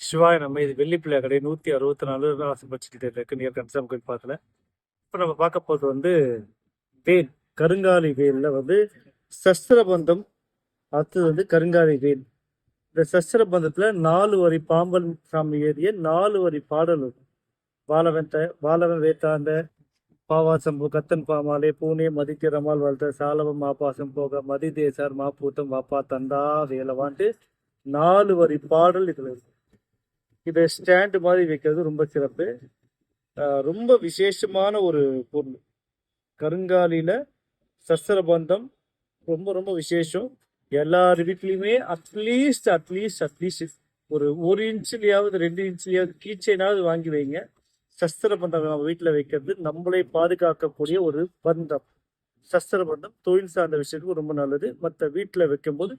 சிவாய நம்ம இது வெள்ளிப்பிள்ளை கடை 164 ஆசைப்பட்டு இருக்கு நியர் கன்சாம் கோயில் பார்க்கல. இப்போ நம்ம பார்க்க போகிறது வந்து வேல், கருங்காலி வேலில் வந்து சஸ்திரபந்தம். அடுத்தது வந்து கருங்காலி வேல். இந்த சஸ்திரபந்தத்தில் 4 வரி பாம்பன் சாமி ஏறிய 4 வரி பாடல் இருக்கும். வாழவன் வேத்தாந்த பாவாசம்பு கத்தன் பாமாலே பூனே மதித்திரமால் வளர்த்த சாலவம் மாப்பாசம் போக மதி தேசார் மாப்பூத்தம் வாப்பா தந்தா வேலவான்ட்டு 4 வரி பாடல் இதில் இருக்கு. இதை ஸ்டாண்டு மாதிரி வைக்கிறது ரொம்ப சிறப்பு. ரொம்ப விசேஷமான ஒரு பொருள். கருங்காலியில சஸ்திரபந்தம் ரொம்ப ரொம்ப விசேஷம். எல்லார் வீட்லையுமே அட்லீஸ்ட் ஒரு இன்ச்லயாவது 2 இன்ச்லயாவது கீச்சைனாவது வாங்கி வைங்க. சஸ்திரபந்தம் நம்ம வீட்டில் வைக்கிறது நம்மளை பாதுகாக்கக்கூடிய ஒரு பந்தம். சஸ்திரபந்தம் தொழில் சார்ந்த விஷயத்துக்கு ரொம்ப நல்லது. மற்ற வீட்டில் வைக்கும்போது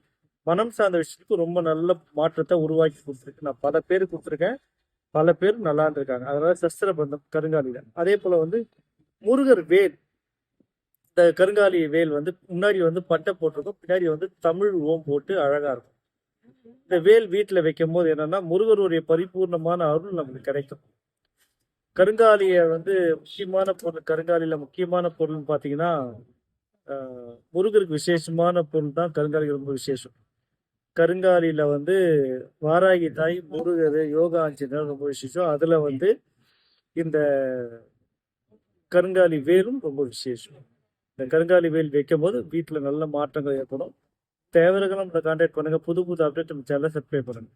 மனம் சார்ந்த விஷயத்துக்கு ரொம்ப நல்ல மாற்றத்தை உருவாக்கி கொடுத்துருக்கு. நான் பல பேர் கொடுத்துருக்கேன், பல பேர் நல்லா இருந்திருக்காங்க. அதனால சஸ்திரபந்தம் கருங்காலியில. அதே போல வந்து முருகர் வேல், இந்த கருங்காலி வேல் வந்து முன்னாடி வந்து பட்டை போட்டிருக்கும், பின்னாடி வந்து தமிழ் ஓம் போட்டு அழகா இருக்கும். இந்த வேல் வீட்டில் வைக்கும் போது என்னன்னா முருகருடைய பரிபூர்ணமான அருள் நமக்கு கிடைக்கும். கருங்காலியை வந்து முக்கியமான பொருள், கருங்காலியில முக்கியமான பொருள்னு பார்த்தீங்கன்னா முருகருக்கு விசேஷமான பொருள் தான் கருங்காலி. ரொம்ப விசேஷம். கருங்காலியில வந்து வாராகி தாய், முருகர், யோகா ஆஞ்சநேயர் ரொம்ப விசேஷம். அதுல வந்து இந்த கருங்காலி வேலும் ரொம்ப விசேஷம். இந்த கருங்காலி வேல் வைக்கும் போது வீட்டில் நல்ல மாற்றங்கள் ஏற்படும். தேவையான நம்மளை கான்டாக்ட் பண்ணுங்க. புது புது அப்டேட் நம்ம சேனலை சப்ஸ்கிரைப் பண்ணுங்க.